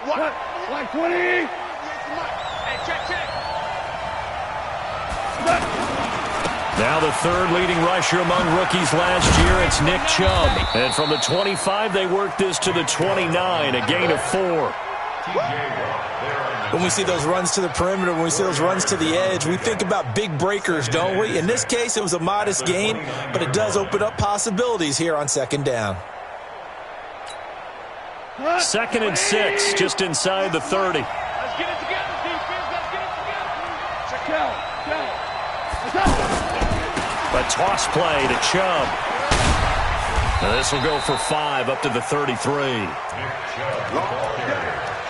Like 20. Hey, check. Now the third leading rusher among rookies last year, it's Nick Chubb. And from the 25, they work this to the 29, a gain of 4. When we see those runs to the perimeter, when we see those runs to the edge, we think about big breakers, don't we? In this case, it was a modest gain, but it does open up possibilities here on second down. 2nd and 6, just inside the 30. Let's get it together, defense. Let's get it together. Check it out. A toss play to Chubb. Now this will go for 5 up to the 33.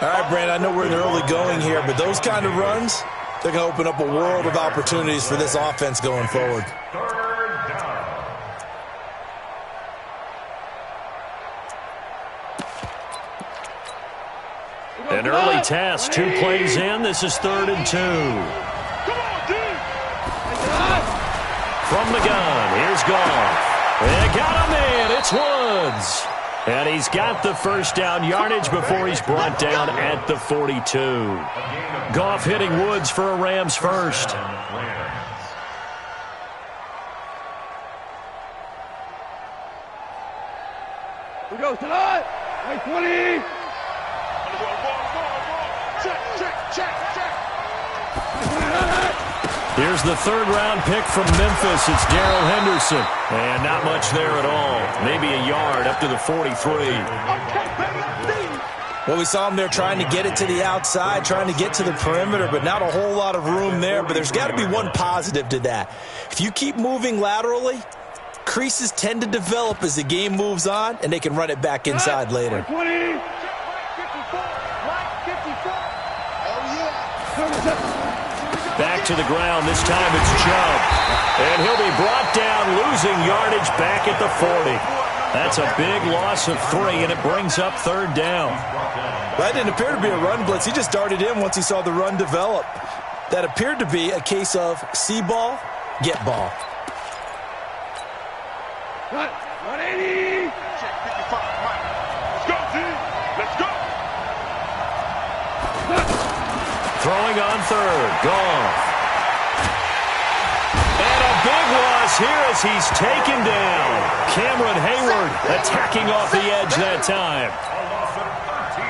All right, Brandon, I know we're in the early going here, but those kind of runs, they're going to open up a world of opportunities for this offense going forward. An early test, 2 plays in. This is 3rd and 2. From the gun, here's Goff. They got him in. It's Woods. And he's got the first down yardage before he's brought down at the 42. Goff hitting Woods for a Rams first. We go tonight. Like 20. Check. Here's the 3rd-round pick from Memphis. It's Darrell Henderson. And not much there at all. Maybe a yard up to the 43. Well, we saw him there trying to get it to the outside, trying to get to the perimeter, but not a whole lot of room there. But there's got to be one positive to that. If you keep moving laterally, creases tend to develop as the game moves on, and they can run it back inside later. 20. Back to the ground. This time it's Chubb. And he'll be brought down, losing yardage back at the 40. That's a big loss of 3, and it brings up 3rd down. That didn't appear to be a run blitz. He just darted in once he saw the run develop. That appeared to be a case of see ball, get ball. 180. Check 55. Let's go, team. Let's go. Throwing on 3rd. Goff. And a big loss here as he's taken down. Cameron Hayward attacking off the edge that time.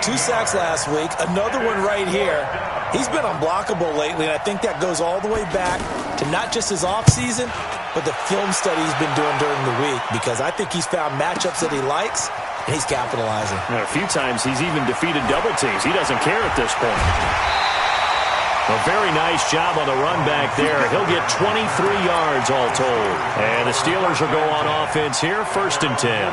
2 sacks last week. Another one right here. He's been unblockable lately, and I think that goes all the way back to not just his offseason, but the film study he's been doing during the week, because I think he's found matchups that he likes, and he's capitalizing. A few times he's even defeated double teams. He doesn't care at this point. A very nice job on the run back there. He'll get 23 yards all told. And the Steelers will go on offense here, 1st and 10.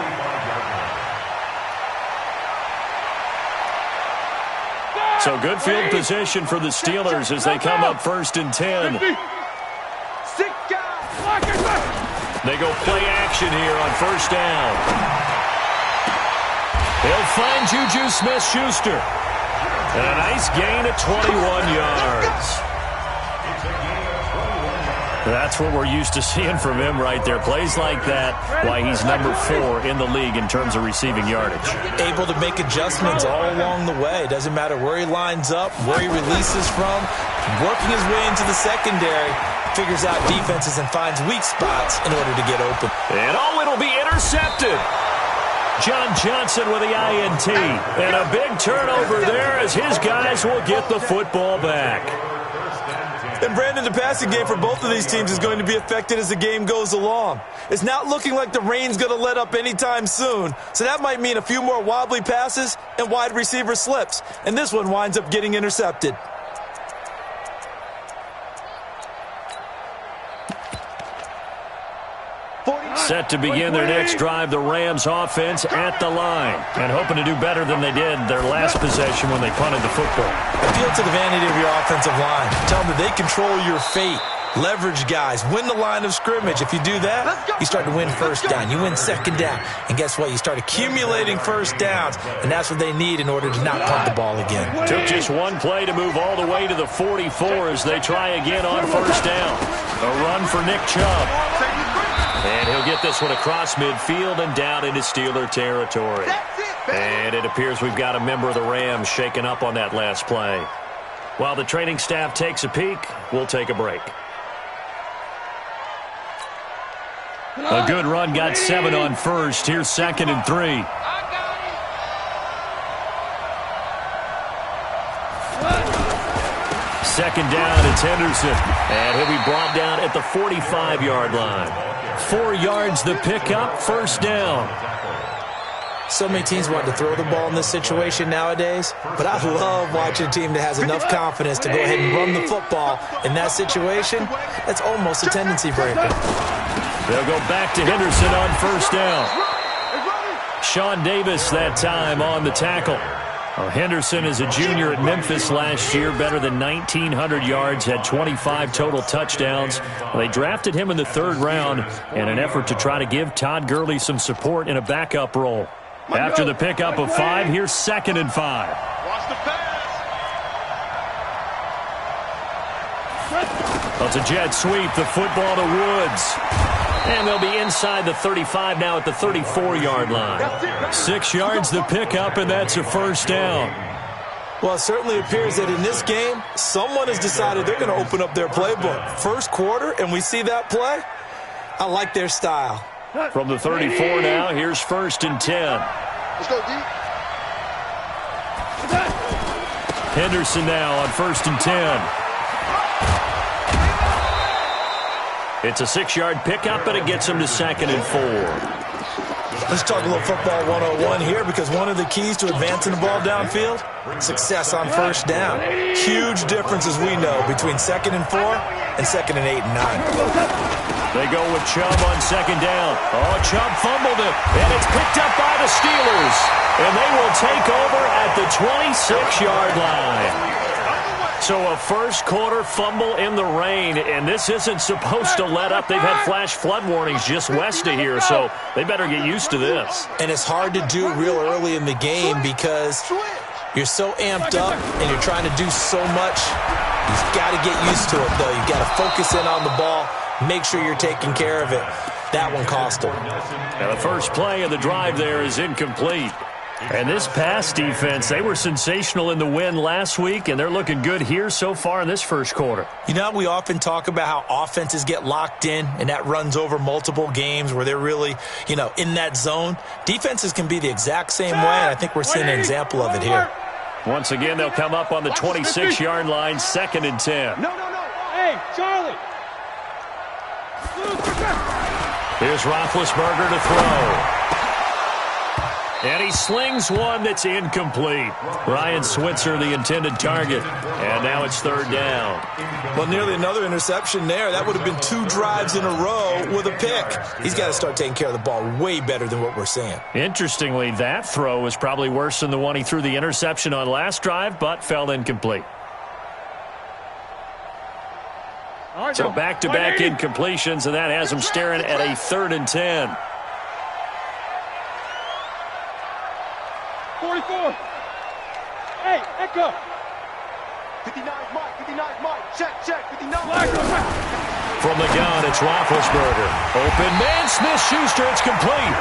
So good field position for the Steelers as they come up 1st and 10. They go play action here on 1st down. They'll find Juju Smith-Schuster. And a nice gain of 21 yards. That's what we're used to seeing from him right there. Plays like that, why he's number 4 in the league in terms of receiving yardage. Able to make adjustments all along the way. Doesn't matter where he lines up, where he releases from. Working his way into the secondary, figures out defenses and finds weak spots in order to get open. And it'll be intercepted. John Johnson with the INT. And a big turnover there as his guys will get the football back. And, Brandon, the passing game for both of these teams is going to be affected as the game goes along. It's not looking like the rain's going to let up anytime soon, so that might mean a few more wobbly passes and wide receiver slips. And this one winds up getting intercepted. Set to begin their next drive, the Rams offense at the line. And hoping to do better than they did their last possession when they punted the football. Appeal to the vanity of your offensive line. Tell them that they control your fate. Leverage guys. Win the line of scrimmage. If you do that, you start to win 1st down. You win 2nd down. And guess what? You start accumulating 1st downs. And that's what they need in order to not punt the ball again. Took just one play to move all the way to the 44 as they try again on 1st down. A run for Nick Chubb. And he'll He'll get this one across midfield and down into Steeler territory. And it appears we've got a member of the Rams shaken up on that last play. While the training staff takes a peek, we'll take a break. A good run, got 7 on first. Here's 2nd and 3. Second down, it's Henderson. And he'll be brought down at the 45-yard line. 4 yards the pickup, first down. So many teams want to throw the ball in this situation nowadays, but I love watching a team that has enough confidence to go ahead and run the football. In that situation, that's almost a tendency breaker. They'll go back to Henderson on first down. Sean Davis that time on the tackle. Henderson is a junior at Memphis last year, better than 1,900 yards, had 25 total touchdowns. They drafted him in the 3rd round in an effort to try to give Todd Gurley some support in a backup role. After the pickup of 5, here's 2nd and 5. Watch the pass. That's a jet sweep, the football to Woods. And they'll be inside the 35 now at the 34-yard line. 6 yards the pickup, and that's a first down. Well, it certainly appears that in this game, someone has decided they're going to open up their playbook. First quarter, and we see that play. I like their style. From the 34 now, here's 1st and 10. Let's go, D. Henderson now on 1st and 10. It's a 6-yard pickup, and it gets him to 2nd and 4. Let's talk a little football 101 here, because one of the keys to advancing the ball downfield, success on first down. Huge difference, as we know, between 2nd and 4 and 2nd and 8 and 9. They go with Chubb on 2nd down. Oh, Chubb fumbled it, and it's picked up by the Steelers. And they will take over at the 26-yard line. So a first quarter fumble in the rain, and this isn't supposed to let up. They've had flash flood warnings just west of here, so they better get used to this. And it's hard to do real early in the game because you're so amped up and you're trying to do so much. You've got to get used to it, though. You've got to focus in on the ball, make sure you're taking care of it. That one cost them. Now the first play of the drive there is incomplete. And this pass defense, they were sensational in the win last week, and they're looking good here so far in this first quarter. You know, we often talk about how offenses get locked in, and that runs over multiple games where they're really, in that zone. Defenses can be the exact same way, and I think we're seeing an example of it here. Once again, they'll come up on the 26-yard line, 2nd and 10. No. Hey, Charlie. Here's Roethlisberger to throw. And he slings one that's incomplete. Ryan Switzer, the intended target. And now it's 3rd down. Well, nearly another interception there. That would have been 2 drives in a row with a pick. He's got to start taking care of the ball way better than what we're seeing. Interestingly, that throw was probably worse than the one he threw the interception on last drive, but fell incomplete. So back-to-back incompletions, and that has him staring at a 3rd and 10. 44. Hey, Echo. 59 Mike. Check. 59. From the gun, it's Roethlisberger. Open man, Smith-Schuster, it's complete.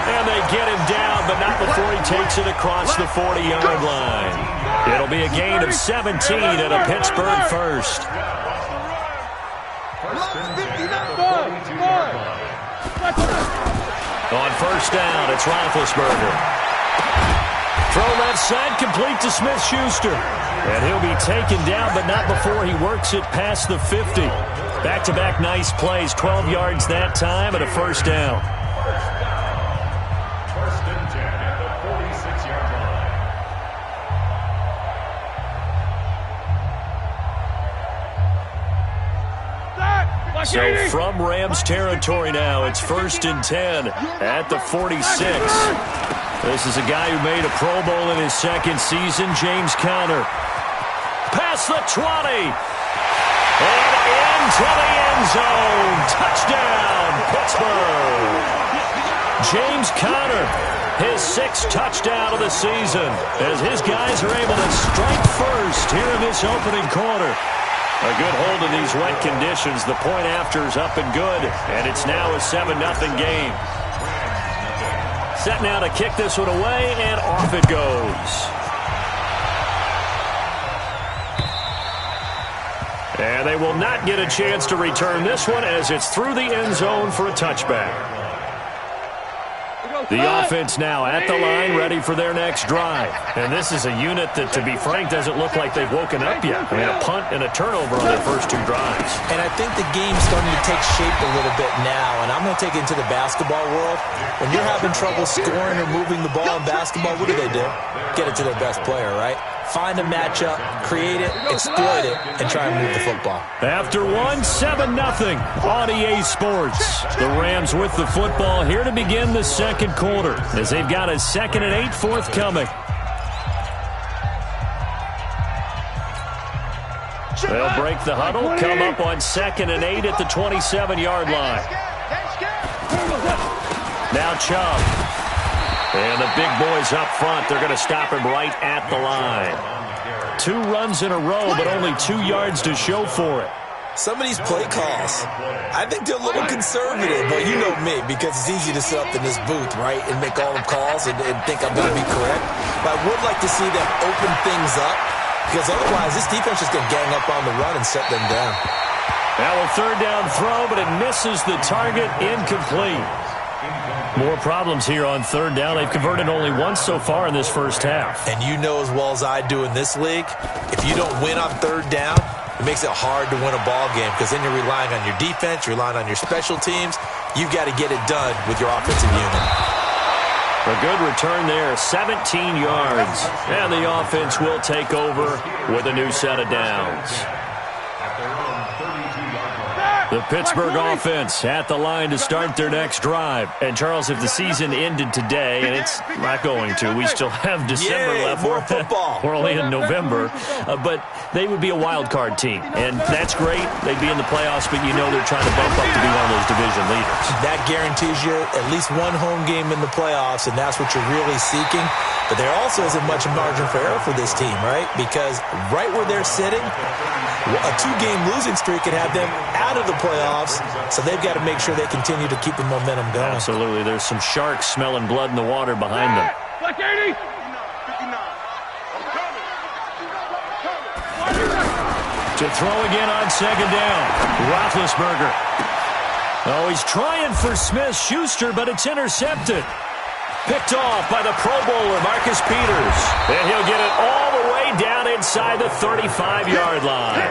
And they get him down, but not before he takes it across the 40-yard line. It'll be a gain of 17 and a Pittsburgh first. On first down, it's Roethlisberger. Throw left side, complete to Smith-Schuster. And he'll be taken down, but not before he works it past the 50. Back-to-back nice plays, 12 yards that time, and a first down. First and 10 at the 46-yard line. So from Rams territory now, it's 1st and 10 at the 46. This is a guy who made a Pro Bowl in his 2nd season, James Conner. Past the 20. And into the end zone. Touchdown, Pittsburgh. James Conner, his 6th touchdown of the season, as his guys are able to strike first here in this opening quarter. A good hold in these wet conditions. The point after is up and good, and it's now a 7-0 game. Set now to kick this one away, and off it goes. And they will not get a chance to return this one as it's through the end zone for a touchback. The offense now at the line, ready for their next drive. And this is a unit that, to be frank, doesn't look like they've woken up yet. I mean, a punt and a turnover on their first two drives. And I think the game's starting to take shape a little bit now. And I'm going to take it into the basketball world. When you're having trouble scoring or moving the ball in basketball, what do? Get it to their best player, right? Find a matchup, create it, exploit it, and try and move the football. After 7-0 on EA Sports. The Rams with the football here to begin the second quarter as they've got a 2nd and 8 forthcoming. They'll break the huddle, come up on 2nd and 8 at the 27-yard line. Now Chubb. And the big boys up front, they're going to stop him right at the line. 2 runs in a row, but only 2 yards to show for it. Some of these play calls, I think they're a little conservative, but you know me, because it's easy to sit up in this booth, right, and make all the calls and think I'm going to be correct. But I would like to see them open things up, because otherwise this defense is going to gang up on the run and shut them down. Now a 3rd down throw, but it misses the target, incomplete. More problems here on 3rd down. They've converted only once so far in this first half. And you know as well as I do in this league, if you don't win on 3rd down, it makes it hard to win a ball game because then you're relying on your defense, you're relying on your special teams. You've got to get it done with your offensive unit. A good return there, 17 yards. And the offense will take over with a new set of downs. The Pittsburgh offense at the line to start their next drive. And, Charles, if the season ended today, and it's not going to, we still have December left. More football. We're only in November. But they would be a wild card team. And that's great. They'd be in the playoffs, but you know they're trying to bump up to be one of those division leaders. That guarantees you at least one home game in the playoffs, and that's what you're really seeking. But there also isn't much margin for error for this team, right? Because right where they're sitting, a 2-game losing streak could have them out of the playoffs, so they've got to make sure they continue to keep the momentum going. Absolutely. There's some sharks smelling blood in the water behind them. Black 80. To throw again on 2nd down. Roethlisberger. Oh, he's trying for Smith-Schuster, but it's intercepted. Picked off by the Pro Bowler, Marcus Peters. And he'll get it all the way down inside the 35-yard line.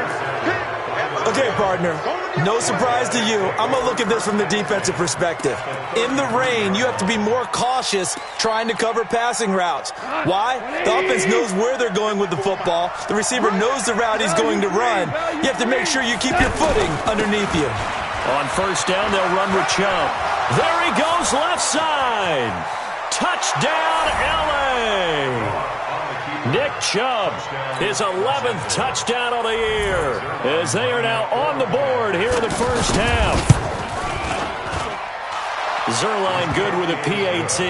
Okay, partner, no surprise to you. I'm going to look at this from the defensive perspective. In the rain, you have to be more cautious trying to cover passing routes. Why? The offense knows where they're going with the football. The receiver knows the route he's going to run. You have to make sure you keep your footing underneath you. On 1st down, they'll run with Chubb. There he goes, left side. Touchdown, L.A. Nick Chubb, his 11th touchdown of the year, as they are now on the board here in the first half. Zerline good with a PAT,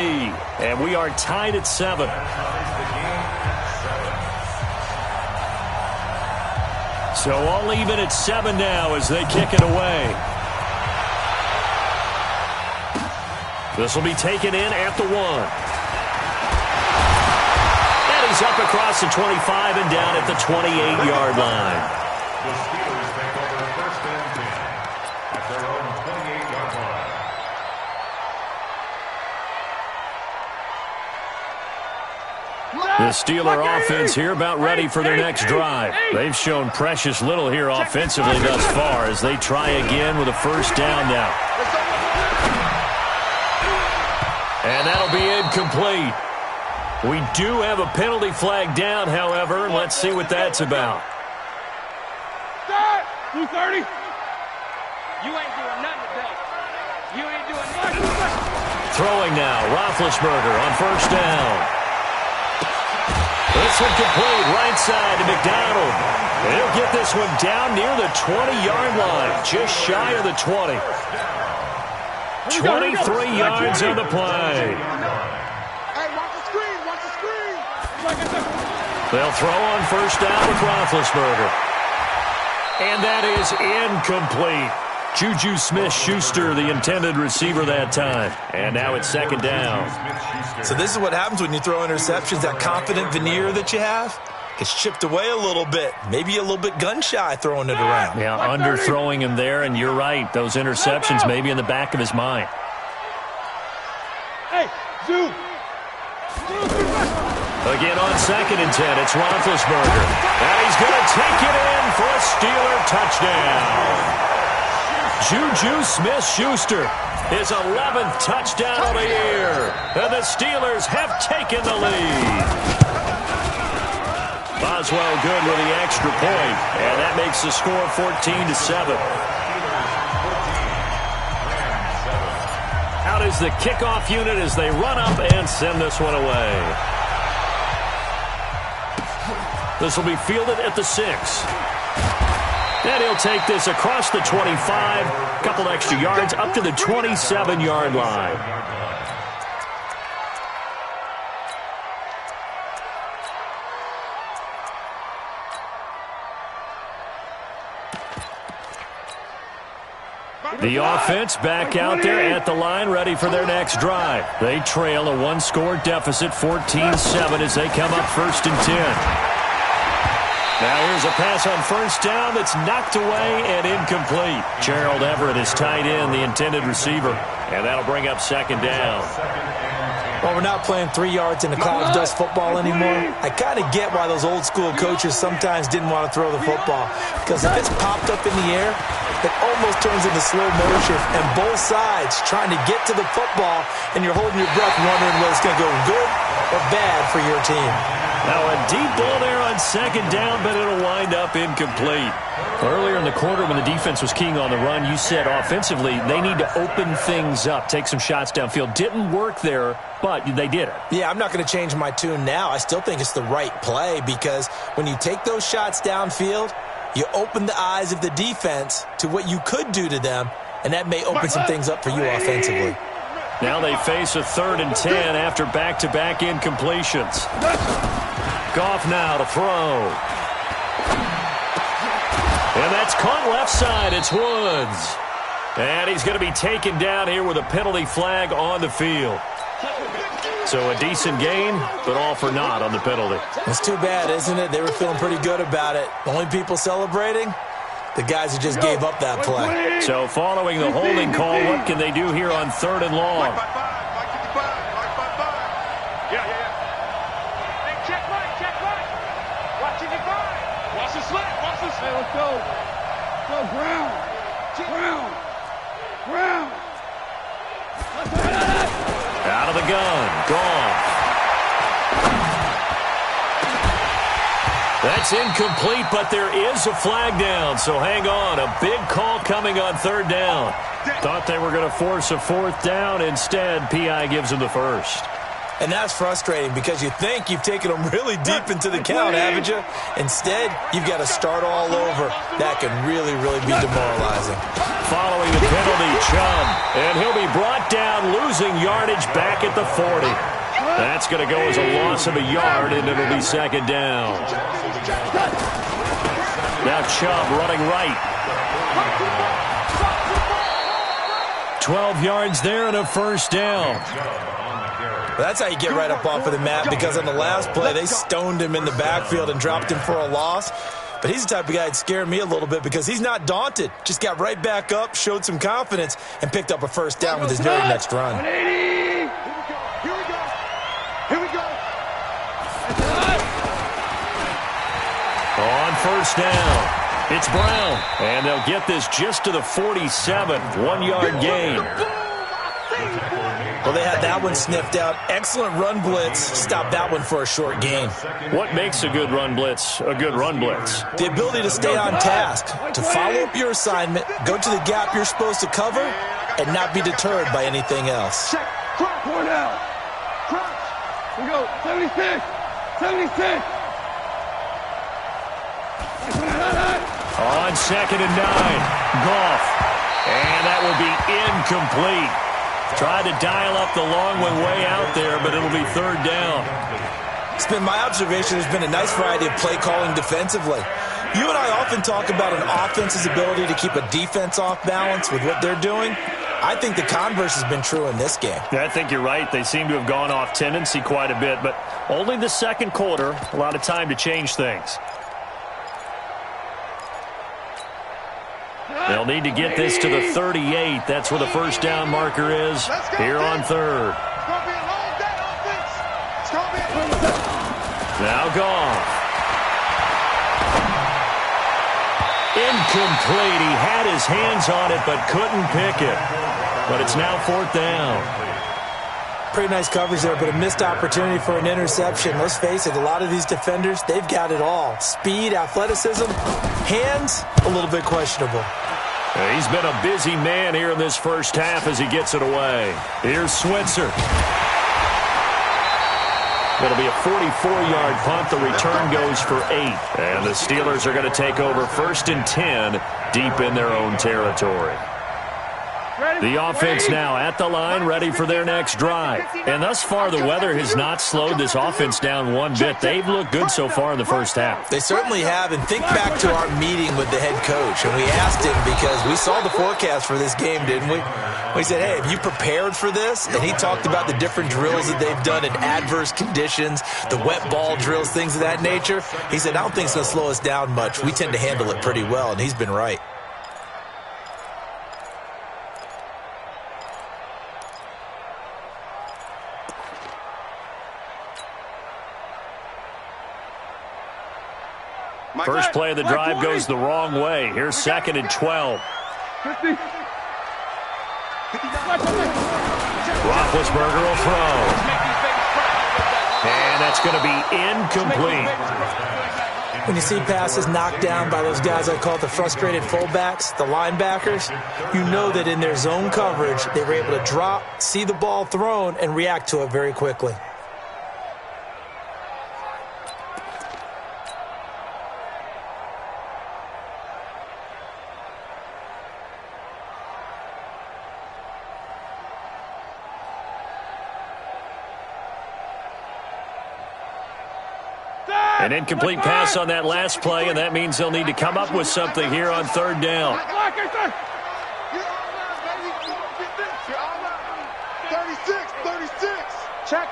and we are tied at 7. So all even at 7 now as they kick it away. This will be taken in at the 1. And he's up across the 25 and down at the 28-yard line. The Steelers take over 1st and 10 at their own 28-yard line. The Steeler offense here about ready for their next drive. They've shown precious little here offensively thus far as they try again with a 1st down now. And that'll be incomplete. We do have a penalty flag down, however, and let's see what that's about. 230. You ain't doing nothing today. You ain't doing nothing. Throwing now, Roethlisberger on 1st down. This one complete, right side to McDonald. He'll get this one down near the 20-yard line, just shy of the 20. 23 yards on the play. Hey, watch the screen, watch the screen. They'll throw on 1st down with Roethlisberger. And that is incomplete. Juju Smith-Schuster, the intended receiver that time. And now it's second down. So this is what happens when you throw interceptions. That confident veneer that you have gets chipped away a little bit. Maybe a little bit gun-shy throwing it around. Yeah, underthrowing him there, and you're right. Those interceptions maybe in the back of his mind. Hey, Zoo. Again on 2nd and 10, it's Roethlisberger. And he's going to take it in for a Steeler touchdown. Juju Smith-Schuster, his 11th touchdown of the year. And the Steelers have taken the lead. Boswell good with the extra point, and that makes the score 14-7. Out is the kickoff unit as they run up and send this one away. This will be fielded at the 6. And he'll take this across the 25, a couple extra yards up to the 27-yard line. The offense back out there at the line, ready for their next drive. They trail a one-score deficit, 14-7, as they come up 1st and 10. Now here's a pass on 1st down that's knocked away and incomplete. Gerald Everett is tied in, the intended receiver, and that'll bring up 2nd down. Well, we're not playing 3 yards in the cloud of dust football anymore. I kind of get why those old-school coaches sometimes didn't want to throw the football, because if it's popped up in the air, it almost turns into slow motion, and both sides trying to get to the football, and you're holding your breath wondering whether it's going to go good or bad for your team. Now a deep ball there on 2nd down, but it'll wind up incomplete. Earlier in the quarter when the defense was keying on the run, you said offensively they need to open things up, take some shots downfield. Didn't work there, but they did it. Yeah, I'm not going to change my tune now. I still think it's the right play because when you take those shots downfield, you open the eyes of the defense to what you could do to them, and that may open some things up for you offensively. Now they face a 3rd and 10 after back-to-back incompletions. Goff now to throw. And that's caught left side. It's Woods. And he's going to be taken down here with a penalty flag on the field. So a decent gain, but all for naught on the penalty. It's too bad, isn't it? They were feeling pretty good about it. The only people celebrating, the guys who just gave up that play. So following the holding call, what can they do here on 3rd and long? Hey, let's go. Go, ground. Ground. Ground. Out of the gun. Goff. That's incomplete, but there is a flag down, so hang on. A big call coming on 3rd down. Thought they were going to force a 4th down. Instead, P.I. gives them the 1st. And that's frustrating because you think you've taken them really deep into the count, haven't you? Instead, you've got to start all over. That can really, really be demoralizing. Following the penalty, Chubb. And he'll be brought down, losing yardage back at the 40. That's going to go as a loss of a yard, and it'll be 2nd down. Now Chubb running right. 12 yards there and a 1st down. That's how you get right up off of the mat, because on the last play, they stoned him in the backfield and dropped him for a loss. But he's the type of guy that'd scare me a little bit because he's not daunted. Just got right back up, showed some confidence, and picked up a 1st down with his very next run. 180. Here we go. Here we go. On 1st down, it's Brown. And they'll get this just to the 47, 1-yard gain. Well, they had that one sniffed out. Excellent run blitz. Stopped that one for a short gain. What makes a good run blitz a good run blitz? The ability to stay on task, to follow up your assignment, go to the gap you're supposed to cover, and not be deterred by anything else. Check. Crunch. One out. Crunch. We go. 76. 76. On 2nd and 9, Goff. And that will be incomplete. Tried to dial up the long one way out there, but it'll be 3rd down. It's been my observation there's been a nice variety of play calling defensively. You and I often talk about an offense's ability to keep a defense off balance with what they're doing. I think the converse has been true in this game. Yeah, I think you're right. They seem to have gone off tendency quite a bit, but only the second quarter, a lot of time to change things. They'll need to get this to the 38. That's where the first down marker is here on third. Now gone. Incomplete. He had his hands on it but couldn't pick it. But it's now fourth down. Pretty nice coverage there, but a missed opportunity for an interception. Let's face it, a lot of these defenders, they've got it all. Speed, athleticism, hands, a little bit questionable. He's been a busy man here in this first half as he gets it away. Here's Switzer. It'll be a 44-yard punt. The return goes for 8. And the Steelers are going to take over 1st and 10 deep in their own territory. The offense now at the line, ready for their next drive. And thus far, the weather has not slowed this offense down one bit. They've looked good so far in the first half. They certainly have. And think back to our meeting with the head coach. And we asked him because we saw the forecast for this game, didn't we? We said, hey, have you prepared for this? And he talked about the different drills that they've done in adverse conditions, the wet ball drills, things of that nature. He said, I don't think it's going to slow us down much. We tend to handle it pretty well, and he's been right. First play of the drive goes the wrong way. Here's 2nd and 12. Roethlisberger will throw. And that's going to be incomplete. When you see passes knocked down by those guys I call the frustrated fullbacks, the linebackers, you know that in their zone coverage, they were able to drop, see the ball thrown, and react to it very quickly. An incomplete pass on that last play, and that means they'll need to come up with something here on 3rd down. 36, 36. Check.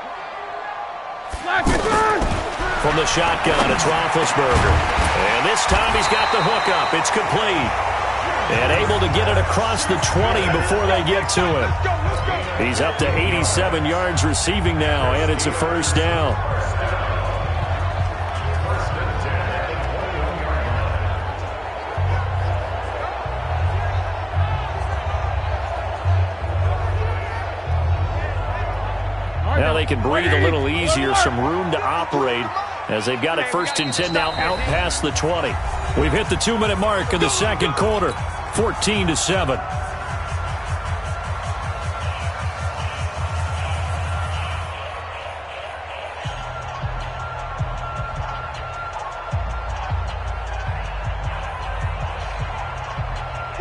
From the shotgun, it's Roethlisberger. And this time he's got the hook up. It's complete. And able to get it across the 20 before they get to him. He's up to 87 yards receiving now, and it's a first down. Now they can breathe a little easier, some room to operate as they've got it 1st and 10 now out past the 20. We've hit the 2-minute mark in the second quarter, 14-7.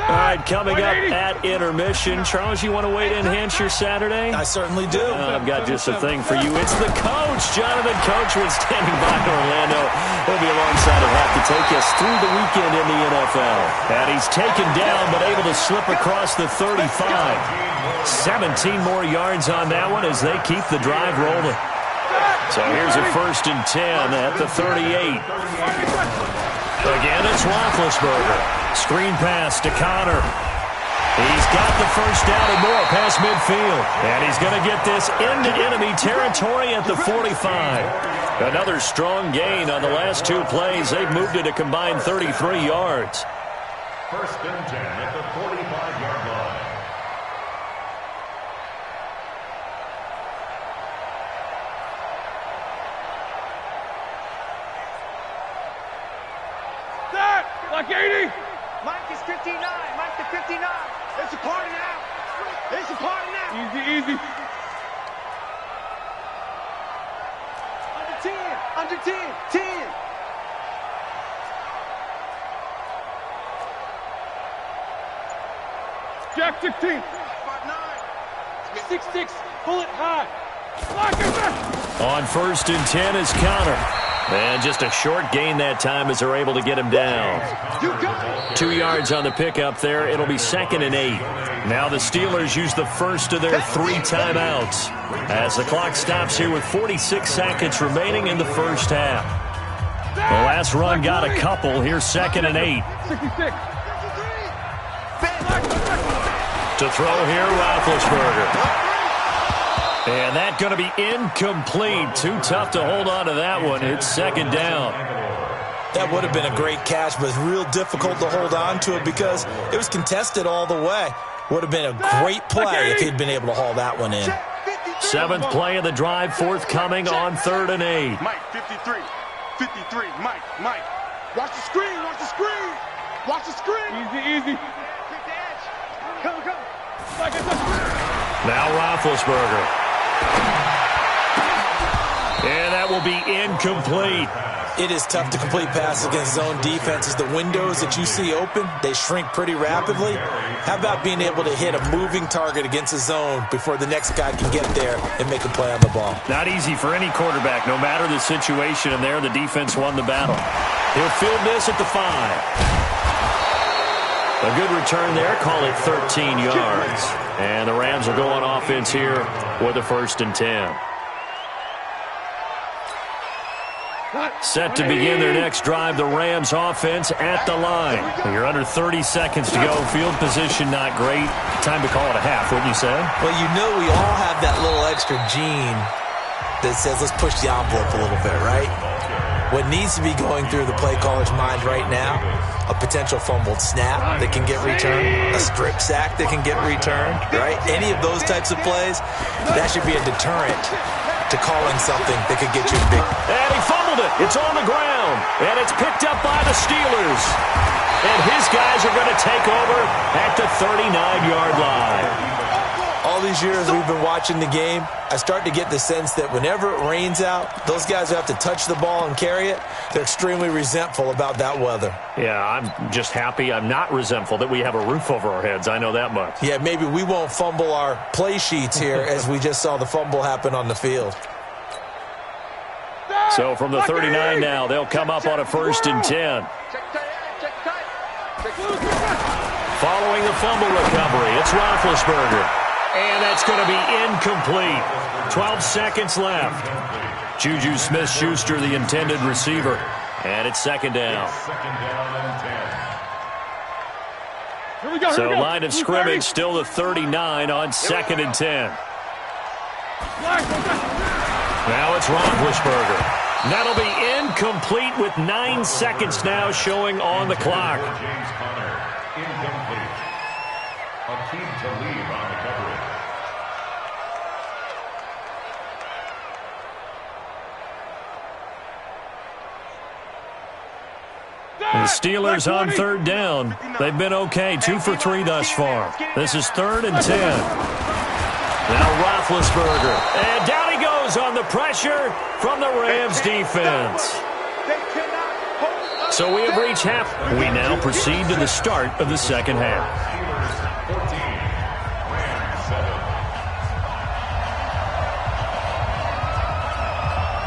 All right, coming up at intermission. Charles, you want to wait to enhance your Saturday? I certainly do. I've got just a thing for you. It's the coach, Jonathan Coachman, standing by in Orlando. He'll be alongside of Hap to take us through the weekend in the NFL. And he's taken down but able to slip across the 35. 17 more yards on that one as they keep the drive rolling. So here's a 1st and 10 at the 38. Again, it's Roethlisberger. Screen pass to Connor. He's got the first down and more past midfield. And he's going to get this into enemy territory at the 45. Another strong gain on the last 2 plays. They've moved it a combined 33 yards. 1st and 10 at the 45-yard line. Like 80. Mike is 59. Mike to 59. It's a party now. It's a party now. Easy. Under 10. Under 10. 10. Jack 16. 6-6. Pull it high. On 1st and 10 is Connor. And just a short gain that time as they're able to get him down. 2 yards on the pickup there. It'll be 2nd and 8. Now the Steelers use the first of their 3 timeouts as the clock stops here with 46 seconds remaining in the first half. The last run got a couple. Here's 2nd and 8. 66. To throw here, Roethlisberger. And that's going to be incomplete. Too tough to hold on to that one. It's 2nd down. That would have been a great catch, but it's real difficult to hold on to it because it was contested all the way. Would have been a great play if he'd been able to haul that one in. 7th play of the drive, forthcoming on 3rd and 8. Mike, 53. 53. Mike. Watch the screen. Watch the screen. Watch the screen. Easy. Take the edge. Come. Now Roethlisberger. And that will be incomplete. It is tough to complete passes against zone defenses. The windows that you see open, they shrink pretty rapidly. How about being able to hit a moving target against a zone before the next guy can get there and make a play on the ball? Not easy for any quarterback, no matter the situation. And there, the defense won the battle. He'll field this at the 5. A good return there. Call it 13 yards. And the Rams will go on offense here with a 1st and 10. Set to begin their next drive, the Rams offense at the line. You're under 30 seconds to go. Field position not great. Time to call it a half, wouldn't you say? Well, you know we all have that little extra gene that says let's push the envelope a little bit, right? What needs to be going through the play caller's mind right now, a potential fumbled snap that can get returned, a strip sack that can get returned, right? Any of those types of plays, that should be a deterrent to calling something that could get you big. And he fumbled it. It's on the ground. And it's picked up by the Steelers. And his guys are going to take over at the 39-yard line. All these years we've been watching the game, I start to get the sense that whenever it rains out, those guys who have to touch the ball and carry it, they're extremely resentful about that weather. Yeah, I'm just happy I'm not resentful that we have a roof over our heads. I know that much. Yeah, maybe we won't fumble our play sheets here as we just saw the fumble happen on the field. So from the 39 now, they'll come up on a 1st and 10. Following the fumble recovery, it's Roethlisberger. And that's going to be incomplete. 12 seconds left. Juju Smith-Schuster, the intended receiver. And it's 2nd down. So line of scrimmage still the 39 on 2nd and 10. Now it's Roethlisberger. That'll be incomplete with 9 seconds now showing on the clock. Incomplete. A team to leave on the coverage. The Steelers on 3rd down. They've been okay, 2 for 3 thus far. This is 3rd and 10. Now Roethlisberger. And down he goes on the pressure from the Rams defense. So we have reached half. We now proceed to the start of the 2nd half.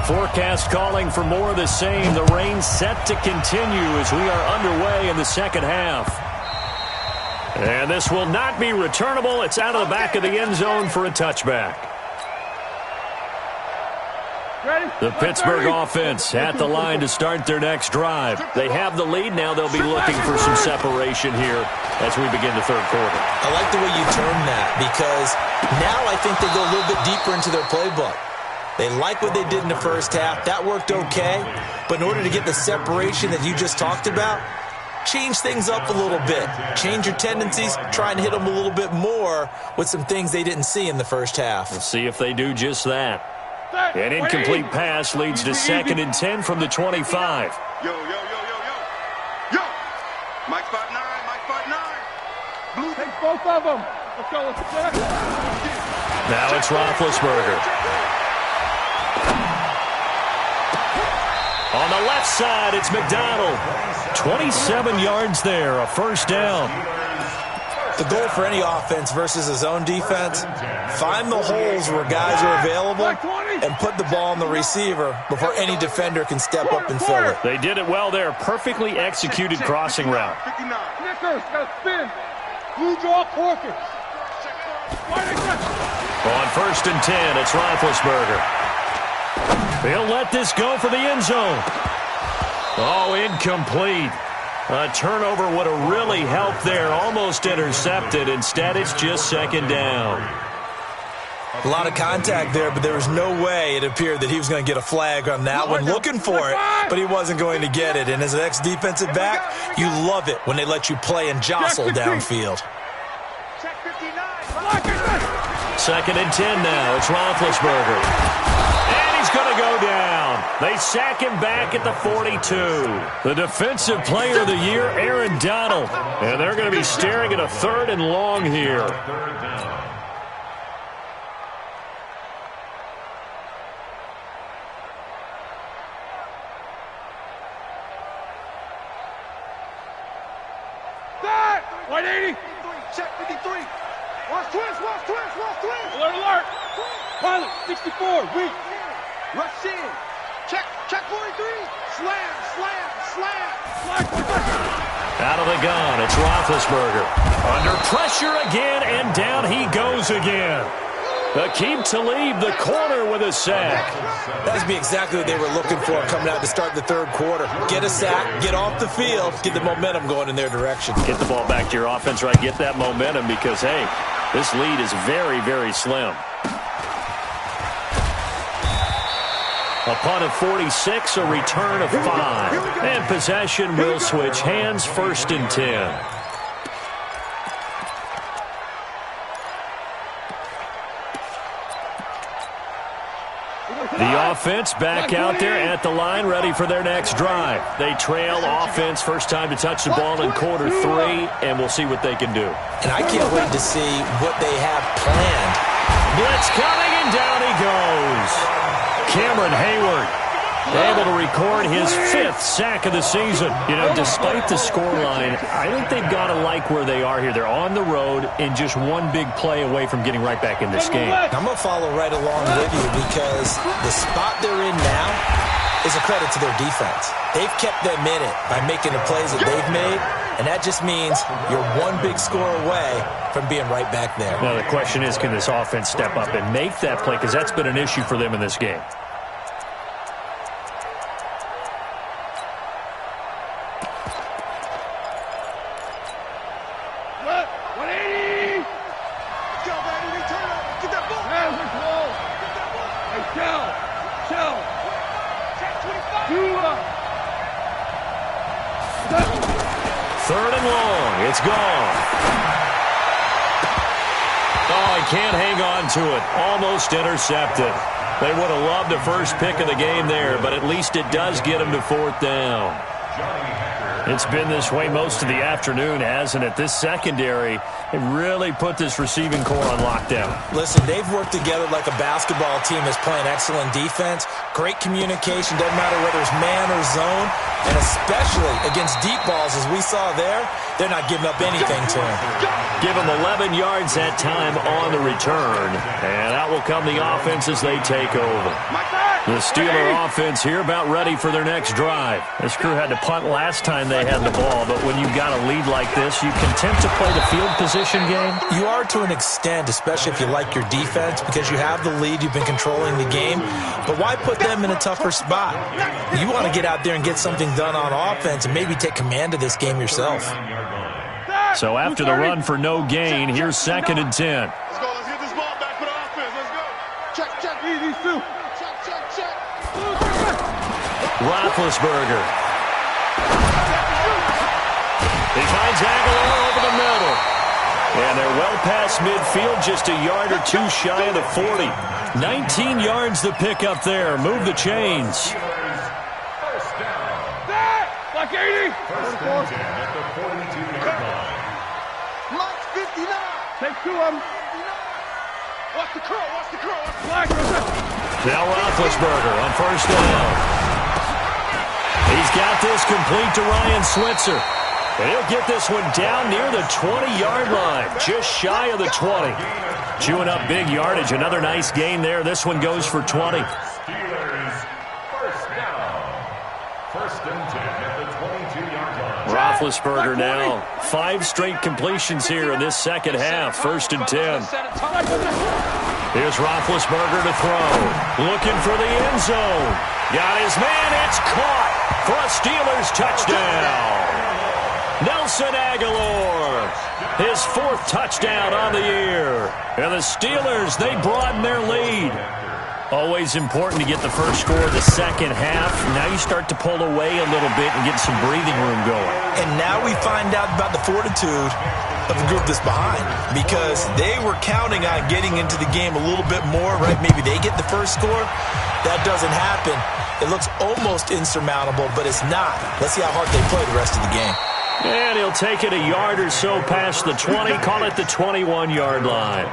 Forecast calling for more of the same. The rain set to continue as we are underway in the 2nd half. And this will not be returnable. It's out of the back of the end zone for a touchback. The Pittsburgh offense at the line to start their next drive. They have the lead. Now they'll be looking for some separation here as we begin the 3rd quarter. I like the way you term that because now I think they go a little bit deeper into their playbook. They like what they did in the first half. That worked okay. But in order to get the separation that you just talked about, change things up a little bit. Change your tendencies. Try and hit them a little bit more with some things they didn't see in the first half. Let's see if they do just that. An incomplete pass leads to 2nd and 10 from the 25. Yo. Mike 5'9", Blue takes both of them. Let's go. Now it's Roethlisberger. On the left side, it's McDonald. 27 yards there, a 1st down. The goal for any offense versus his own defense, find the holes where guys are available and put the ball on the receiver before any defender can step up and fill it. They did it well there. Perfectly executed crossing route. Snickers, got to spin. Blue draw Corkers. On 1st and 10, it's Roethlisberger. He'll let this go for the end zone. Oh, incomplete. A turnover would have really helped there. Almost intercepted. Instead, it's just 2nd down. A lot of contact there, but there was no way it appeared that he was going to get a flag on that one. Looking for it, but he wasn't going to get it. And as an ex-defensive back, you love it when they let you play and jostle downfield. 2nd and 10 now. It's Roethlisberger. And he's going to go down. They sack him back at the 42. The Defensive Player of the Year, Aaron Donald. And they're going to be staring at a 3rd and long here. That! 180. Check 53. Watch twist, watch twist, watch twist. Alert, alert. Pilot, 64, weak. Rush in. Check 43. Slam, slam, slam. Out of the gun, it's Roethlisberger. Under pressure again, and down he goes again. Aqib Talib, the corner, with a sack. That would be exactly what they were looking for coming out to start the 3rd quarter. Get a sack, get off the field, get the momentum going in their direction. Get the ball back to your offense, right? Get that momentum because, hey, this lead is very, very slim. A punt of 46, a return of 5. And possession will switch hands, 1st and 10. The offense back out there at the line, ready for their next drive. They trail offense, first time to touch the ball in quarter 3, and we'll see what they can do. And I can't wait to see what they have planned. Blitz coming, and down he goes. Cameron Hayward able to record his 5th sack of the season. You know, despite the scoreline, I think they've got to like where they are here. They're on the road and just one big play away from getting right back in this game. I'm going to follow right along with you because the spot they're in now is a credit to their defense. They've kept them in it by making the plays that they've made, and that just means you're one big score away from being right back there. Now, the question is, can this offense step up and make that play? Because that's been an issue for them in this game. Can't hang on to it. Almost intercepted. They would have loved the first pick of the game there, but at least it does get them to 4th down. It's been this way most of the afternoon, hasn't it? This secondary, it really put this receiving core on lockdown. Listen, they've worked together like a basketball team that's playing excellent defense. Great communication, doesn't matter whether it's man or zone. And especially against deep balls, as we saw there, they're not giving up anything to him. Give him 11 yards that time on the return. And out will come the offense as they take over. The Steeler offense here about ready for their next drive. This crew had to punt last time they had the ball, but when you've got a lead like this, you content to play the field position game? You are to an extent, especially if you like your defense, because you have the lead, you've been controlling the game. But why put them in a tougher spot? You want to get out there and get something done on offense and maybe take command of this game yourself. So after the run for no gain, here's 2nd and 10. Let's go. Let's get this ball back for the offense. Let's go. Check, check. These two. Check, check, check. Roethlisberger. He finds Aguilar over the middle. And they're well past midfield, just a yard or two shy of the 40. 19 yards the pick up there. Move the chains. Like 80. First and 10 at the 42-yard line. Mike 59. Take 2 of them. Watch the curl, watch the curl. Black. Now Roethlisberger on 1st down. He's got this complete to Ryan Switzer. And he'll get this one down near the 20-yard line, just shy of the 20. Chewing up big yardage. Another nice gain there. This one goes for 20. Steelers first down. First and 10 at the 22-yard line. Roethlisberger now. 5 straight completions here in this second half. First and 10. Here's Roethlisberger to throw. Looking for the end zone. Got his man. It's caught for a Steelers touchdown. Nelson Aguilar, his 4th touchdown on the year. And the Steelers, they broaden their lead. Always important to get the first score of the second half. Now you start to pull away a little bit and get some breathing room going. And now we find out about the fortitude of the group that's behind, because they were counting on getting into the game a little bit more, right? Maybe they get the first score. That doesn't happen. It looks almost insurmountable, but it's not. Let's see how hard they play the rest of the game. And he'll take it a yard or so past the 20, call it the 21-yard line.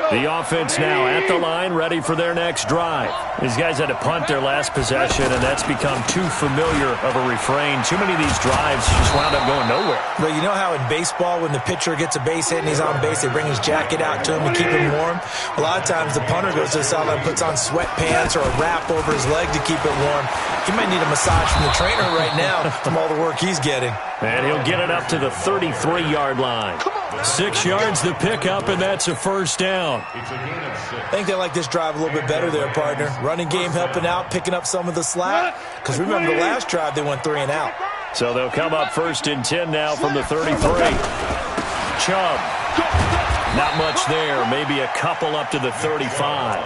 The offense now at the line, ready for their next drive. These guys had to punt their last possession, and that's become too familiar of a refrain. Too many of these drives just wound up going nowhere. But you know how in baseball, when the pitcher gets a base hit and he's on base, they bring his jacket out to him to keep him warm? A lot of times the punter goes to the sideline, puts on sweatpants or a wrap over his leg to keep it warm. He might need a massage from the trainer right now from all the work he's getting. And he'll get it up to the 33-yard line. 6 yards to pick up, and that's a first down. I think they like this drive a little bit better there, partner. Running game helping out, picking up some of the slack. Because remember, the last drive they went 3 and out. So they'll come up first and 10 now from the 33. Chubb. Not much there. Maybe a couple up to the 35.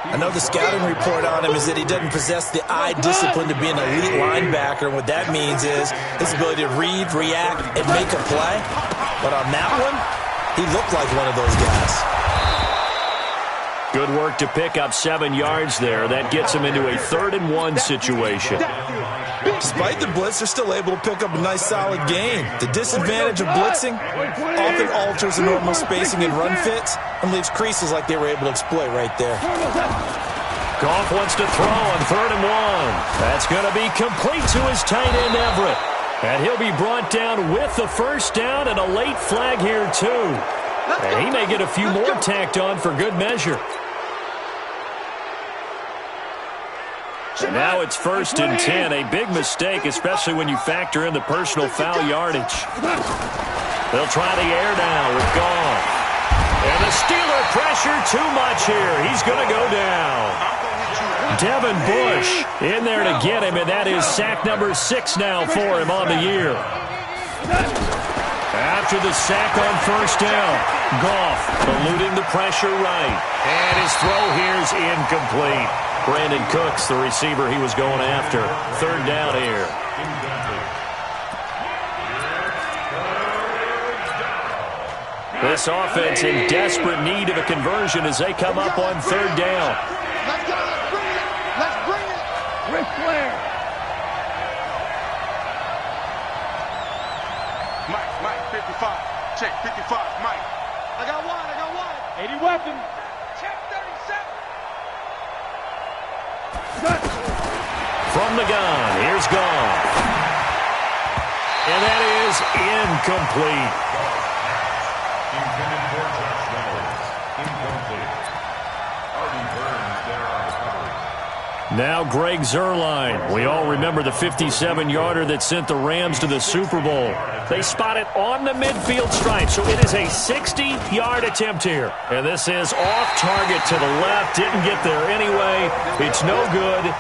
I know the scouting report on him is that he doesn't possess the eye discipline to be an elite linebacker. And what that means is his ability to read, react, and make a play. But on that one, he looked like one of those guys. Good work to pick up 7 yards there. That gets him into a 3rd and 1 situation. Despite the blitz, they're still able to pick up a nice, solid gain. The disadvantage of blitzing often alters the normal spacing and run fits and leaves creases like they were able to exploit right there. Goff wants to throw on 3rd and 1. That's going to be complete to his tight end, Everett. And he'll be brought down with the first down and a late flag here, too. And he may get a few more tacked on for good measure. And now it's 1st and 10. A big mistake, especially when you factor in the personal foul yardage. They'll try the air now with Goff. And the Steeler pressure too much here. He's going to go down. Devin Bush in there to get him, and that is sack number 6 now for him on the year. After the sack on first down, Goff eluding the pressure right. And his throw here is incomplete. Brandon Cooks, the receiver he was going after. 3rd down here. This offense in desperate need of a conversion as they come up on 3rd down. Let's go, let's bring it. Let's bring it. Ric Flair. Mike, 55. Check, 55, Mike. I got one. 80 weapon. Check 37. From the gun, here's Goff. And that is incomplete. Intended for Josh Reynolds. Incomplete. Artie Burns there on the coverage. Now Greg Zuerlein. We all remember the 57-yarder that sent the Rams to the Super Bowl. They spot it on the midfield stripe, so it is a 60-yard attempt here. And this is off target to the left. Didn't get there anyway. It's no good.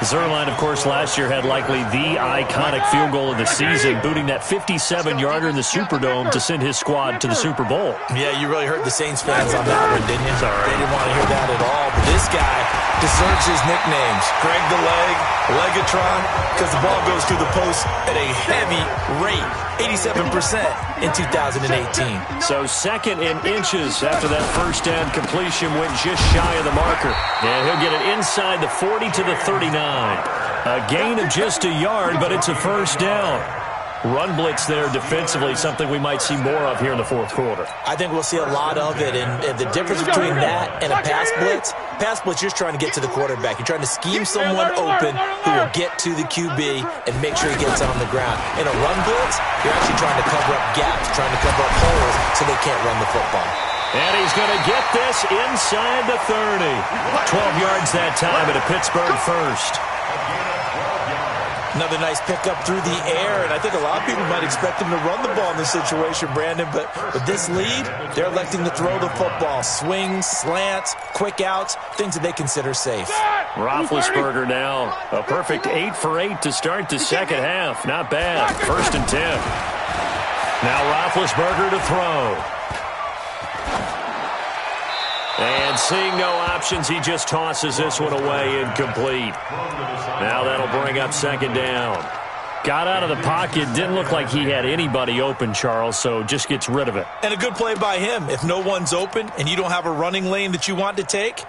Zuerlein, of course, last year had likely the iconic field goal of the season, booting that 57-yarder in the Superdome to send his squad to the Super Bowl. Yeah, you really hurt the Saints fans on that one, didn't you? Sorry. They didn't want to hear that at all. But this guy deserves his nicknames. Greg the Leg, Legatron, because the ball goes through the post at a heavy rate, 87% in 2018. So 2nd and inches after that first down completion went just shy of the marker. And he'll get it inside the 40 to the 39. A gain of just a yard, but it's a first down. Run blitz there defensively, something we might see more of here in the 4th quarter. I think we'll see a lot of it, and the difference between that and a pass blitz, pass blitz, you're just trying to get to the quarterback. You're trying to scheme someone open who will get to the QB and make sure he gets on the ground. In a run blitz, you're actually trying to cover up gaps, trying to cover up holes so they can't run the football. And he's going to get this inside the 30. 12 yards that time at a Pittsburgh first. Another nice pickup through the air, and I think a lot of people might expect him to run the ball in this situation, Brandon, but with this lead, they're electing to throw the football. Swings, slants, quick outs, things that they consider safe. Roethlisberger now, a perfect 8 for 8 to start the second half. Not bad. 1st and 10. Now Roethlisberger to throw. And seeing no options, he just tosses this one away incomplete. Now that'll bring up 2nd down. Got out of the pocket. Didn't look like he had anybody open, Charles, so just gets rid of it. And a good play by him. If no one's open and you don't have a running lane that you want to take,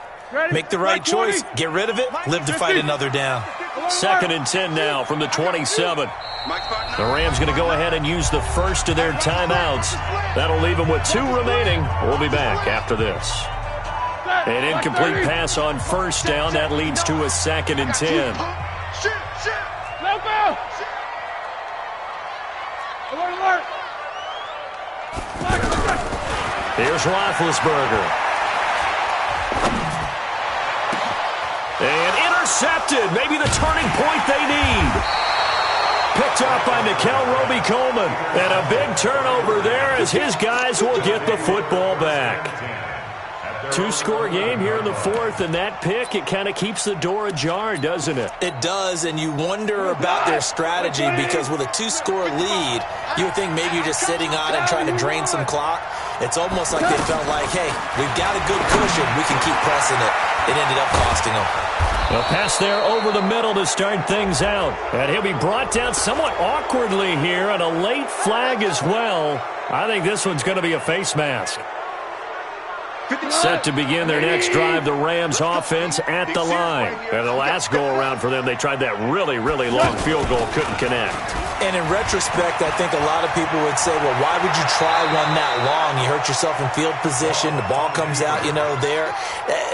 make the right choice. Get rid of it. Live to fight another down. 2nd and 10 now from the 27. The Rams going to go ahead and use the first of their timeouts. That'll leave them with 2 remaining. We'll be back after this. An incomplete pass on 1st down. That leads to a 2nd and 10. Here's Roethlisberger. And intercepted. Maybe the turning point they need. Picked up by Nickel Roby-Coleman. And a big turnover there as his guys will get the football back. 2-score game here in the 4th, and that pick, it kind of keeps the door ajar, doesn't it? It does, and you wonder about their strategy because with a 2-score lead, you would think maybe you're just sitting on and trying to drain some clock. It's almost like they felt like, hey, we've got a good cushion. We can keep pressing it. It ended up costing them. A pass there over the middle to start things out. And he'll be brought down somewhat awkwardly here, and a late flag as well. I think this one's going to be a face mask. Set to begin their next drive, the Rams offense at the line. And the last go-around for them, they tried that really, really long field goal, couldn't connect. And in retrospect, I think a lot of people would say, well, why would you try one that long? You hurt yourself in field position, the ball comes out, there.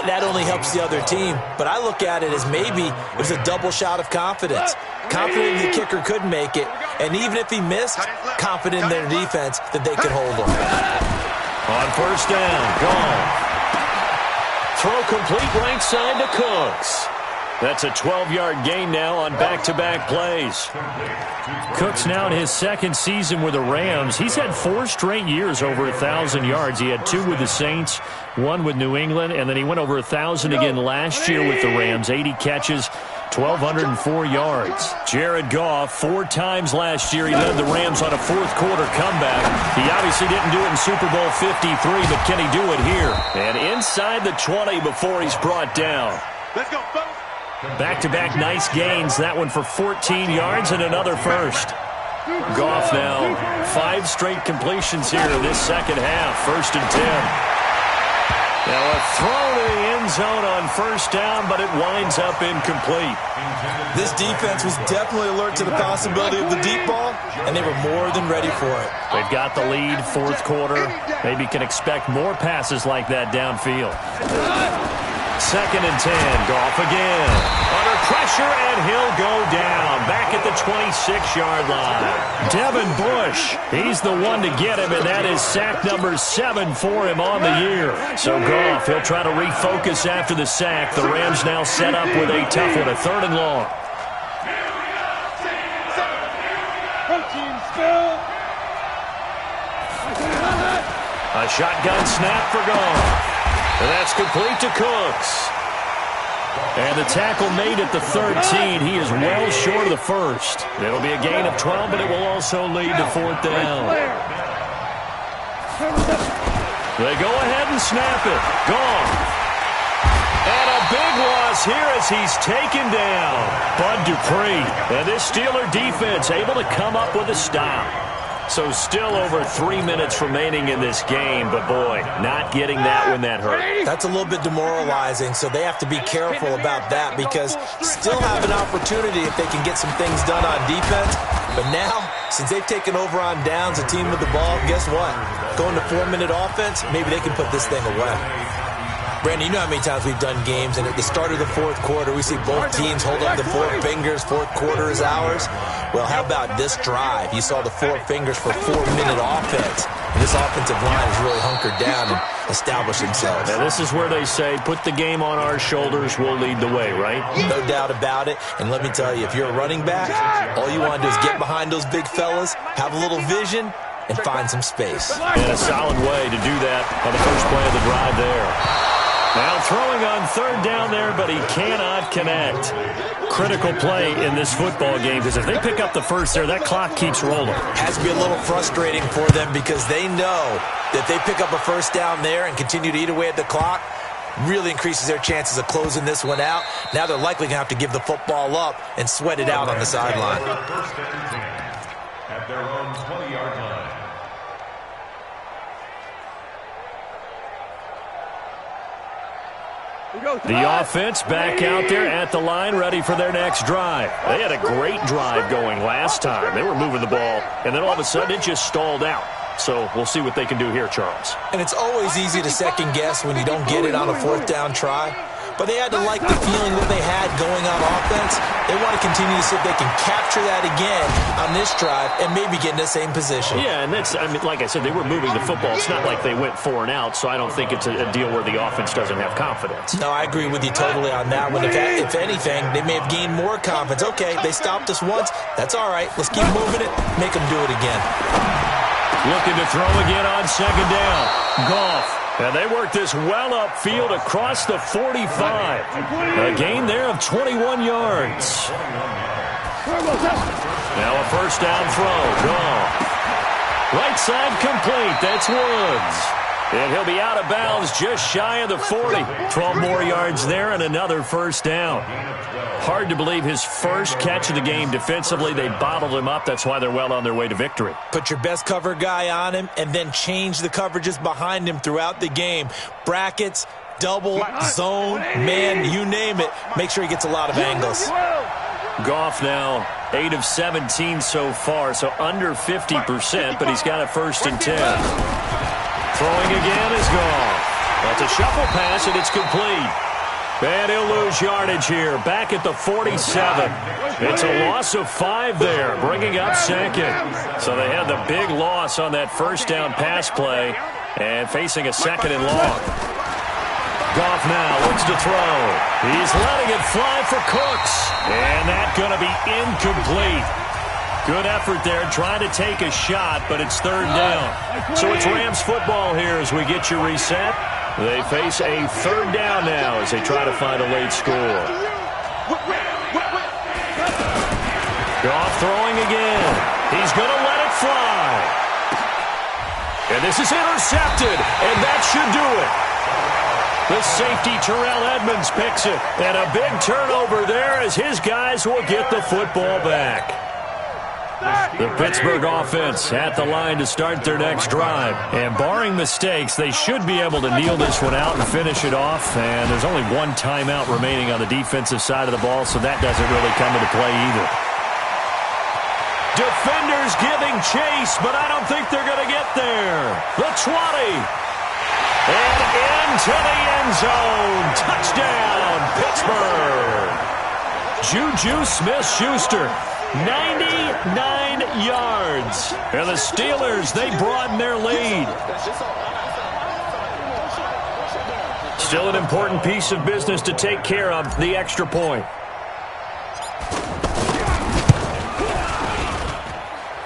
That only helps the other team. But I look at it as maybe it was a double shot of confidence. Confident the kicker could make it, and even if he missed, confident in their defense that they could hold him. On 1st down, gone. Throw complete right side to Cooks. That's a 12-yard gain now on back-to-back plays. Cooks now in his 2nd season with the Rams. He's had 4 straight years over 1,000 yards. He had 2 with the Saints, 1 with New England, and then he went over 1,000 again last year with the Rams. 80 catches, 1,204 yards. Jared Goff, 4 times last year he led the Rams on a 4th-quarter comeback. He obviously didn't do it in Super Bowl 53, but can he do it here? And inside the 20 before he's brought down. Let's go, folks. Back-to-back nice gains. That one for 14 yards and another first. Goff now 5 straight completions here in this second half. 1st and 10. Now a throw to the end zone on 1st down, but it winds up incomplete. This defense was definitely alert to the possibility of the deep ball, and they were more than ready for it. They've got the lead, 4th quarter. Maybe can expect more passes like that downfield. 2nd and 10. Goff again. Under pressure, and he'll go down. Back at the 26-yard line. Devin Bush, he's the one to get him, and that is sack number 7 for him on the year. So Goff, he'll try to refocus after the sack. The Rams now set up with a tough one, a 3rd and long. A shotgun snap for Goff. And that's complete to Cooks. And the tackle made at the 13. He is well short of the first. It'll be a gain of 12, but it will also lead to 4th down. They go ahead and snap it. Gone. And a big loss here as he's taken down. Bud Dupree. And this Steeler defense able to come up with a stop. So still over 3 minutes remaining in this game, but boy, not getting that when that hurt. That's a little bit demoralizing, so they have to be careful about that because still have an opportunity if they can get some things done on defense. But now, since they've taken over on downs, a team with the ball, guess what? Going to 4-minute offense, maybe they can put this thing away. Brandon, you know how many times we've done games, and at the start of the fourth quarter, we see both teams hold up the four fingers, fourth quarter is ours. Well, how about this drive? You saw the four fingers for 4-minute offense. And this offensive line has really hunkered down and established themselves. And this is where they say, put the game on our shoulders, we'll lead the way, right? No doubt about it. And let me tell you, if you're a running back, all you want to do is get behind those big fellas, have a little vision, and find some space. And a solid way to do that on the first play of the drive there. Now throwing on third down there, but he cannot connect. Critical play in this football game, because if they pick up the first there, that clock keeps rolling. Has to be a little frustrating for them because they know that they pick up a first down there and continue to eat away at the clock, really increases their chances of closing this one out. Now they're likely going to have to give the football up and sweat it out on the sideline. First and 10 at their own 20-yard line. The offense back out there at the line, ready for their next drive. They had a great drive going last time. They were moving the ball, and then all of a sudden it just stalled out. So we'll see what they can do here, Charles. And it's always easy to second guess when you don't get it on a fourth down try. But they had to like the feeling that they had going on offense. They want to continue to see if they can capture that again on this drive and maybe get in the same position. Yeah, and that's, I mean, like I said, they were moving the football. It's not like they went 4 and out, so I don't think it's a deal where the offense doesn't have confidence. No, I agree with you totally on that one. If anything, they may have gained more confidence. Okay, they stopped us once. That's all right. Let's keep moving it. Make them do it again. Looking to throw again on second down. Goff. And they work this well upfield across the 45. A gain there of 21 yards. Now a first down throw. Goff. Right side complete. That's Woods. And he'll be out of bounds just shy of the 40. 12 more yards there and another first down. Hard to believe his first catch of the game defensively. They bottled him up. That's why they're well on their way to victory. Put your best cover guy on him and then change the coverages behind him throughout the game. Brackets, double, zone, man, you name it. Make sure he gets a lot of angles. Goff now 8 of 17 so far, so under 50%, but he's got a first and 10. Throwing again is Goff. That's a shuffle pass, and it's complete. And he'll lose yardage here, back at the 47. It's a loss of 5 there, bringing up second. So they had the big loss on that first down pass play and facing a second and long. Goff now looks to throw. He's letting it fly for Cooks. And that's going to be incomplete. Good effort there, trying to take a shot, but it's third down. So it's Rams football here as we get you reset. They face a third down now as they try to find a late score. Goff throwing again. He's going to let it fly. And this is intercepted, and that should do it. The safety, Terrell Edmonds, picks it. And a big turnover there as his guys will get the football back. The Pittsburgh offense at the line to start their next drive. And barring mistakes, they should be able to kneel this one out and finish it off. And there's only one timeout remaining on the defensive side of the ball, so that doesn't really come into play either. Defenders giving chase, but I don't think they're going to get there. The 20. And into the end zone. Touchdown, Pittsburgh. Juju Smith-Schuster. 99 yards. And the Steelers, they broaden their lead. Still an important piece of business to take care of, the extra point.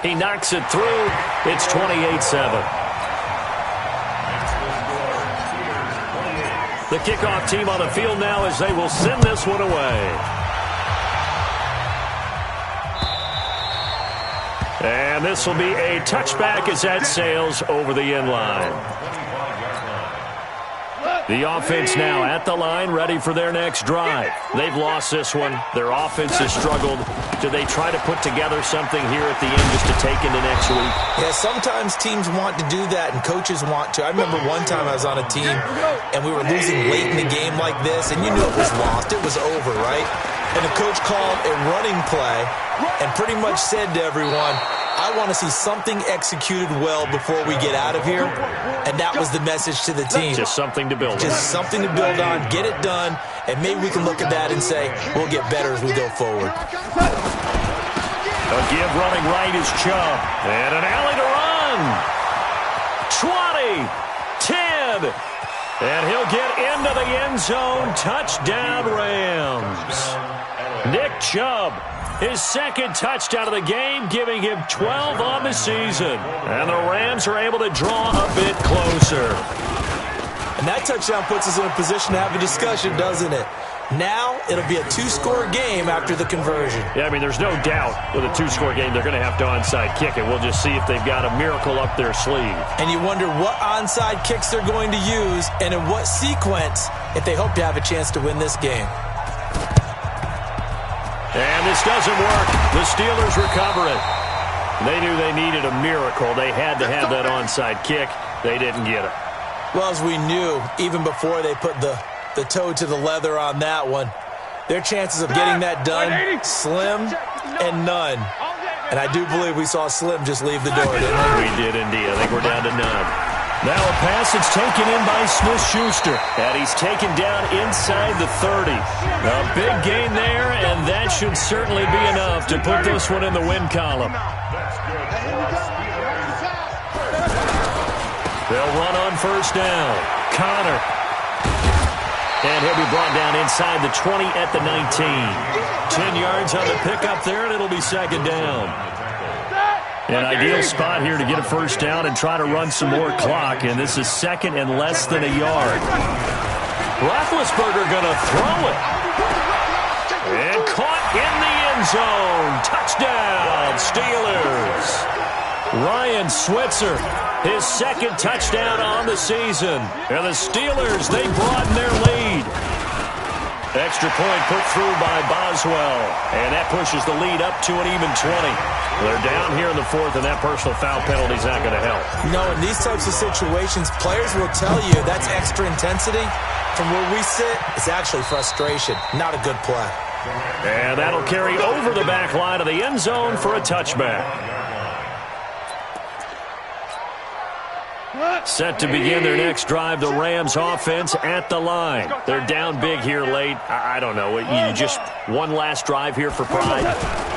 He knocks it through. It's 28-7. The kickoff team on the field now as they will send this one away. And this will be a touchback as that sails over the end line. The offense now at the line, ready for their next drive. They've lost this one. Their offense has struggled. Do they try to put together something here at the end just to take into next week? Yeah, sometimes teams want to do that and coaches want to. I remember one time I was on a team and we were losing late in the game like this, and you knew it was lost. It was over, right? And the coach called a running play and pretty much said to everyone, I want to see something executed well before we get out of here. And that was the message to the team. Just something to build on. Just something to build on, get it done, and maybe we can look at that and say, we'll get better as we go forward. A give running right is Chubb. And an alley to run. 20, 10, and he'll get into the end zone. Touchdown, Rams. Nick Chubb, his second touchdown of the game, giving him 12 on the season. And the Rams are able to draw a bit closer. And that touchdown puts us in a position to have a discussion, doesn't it? Now it'll be a two-score game after the conversion. Yeah, I mean, there's no doubt with a two-score game they're going to have to onside kick it. We'll just see if they've got a miracle up their sleeve. And you wonder what onside kicks they're going to use and in what sequence if they hope to have a chance to win this game. And this doesn't work. The Steelers recover it. They knew they needed a miracle. They had to have that onside kick. They didn't get it. Well, as we knew, even before they put the toe to the leather on that one, their chances of getting that done, slim and none. And I do believe we saw Slim just leave the door, didn't we? We did indeed. I think we're down to none. Now a pass that's taken in by Smith-Schuster. And he's taken down inside the 30. A big gain there, and that should certainly be enough to put this one in the win column. They'll run on first down. Connor. And he'll be brought down inside the 20 at the 19. 10 yards on the pickup there, and it'll be second down. An ideal spot here to get a first down and try to run some more clock, and this is second and less than a yard. Roethlisberger going to throw it. And caught in the end zone. Touchdown, Steelers. Ryan Switzer, his second touchdown on the season. And the Steelers, they broaden their lead. Extra point put through by Boswell. And that pushes the lead up to an even 20. They're down here in the fourth, and that personal foul penalty is not going to help. No, in these types of situations, players will tell you that's extra intensity. From where we sit, it's actually frustration. Not a good play. And that'll carry over the back line of the end zone for a touchback. Set to begin their next drive, the Rams offense at the line. They're down big here late. I don't know. You just one last drive here for pride?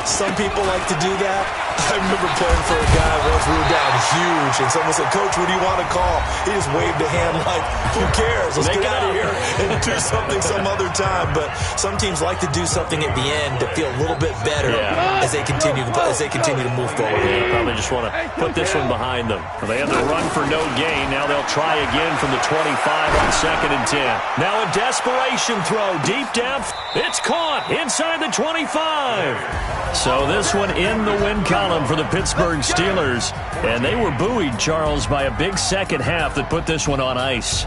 Some people like to do that. I remember playing for a guy once we were down huge, and someone said, Coach, what do you want to call? He just waved a hand like, who cares? Let's get out of here and do something some other time. But some teams like to do something at the end to feel a little bit better as they continue to move forward. Yeah, probably just want to put this one behind them. They had to run for no gain. Now they'll try again from the 25 on 2nd and 10. Now a desperation throw deep down. It's caught inside the 25. So this one in the win column for the Pittsburgh Steelers. And they were buoyed, Charles, by a big second half that put this one on ice.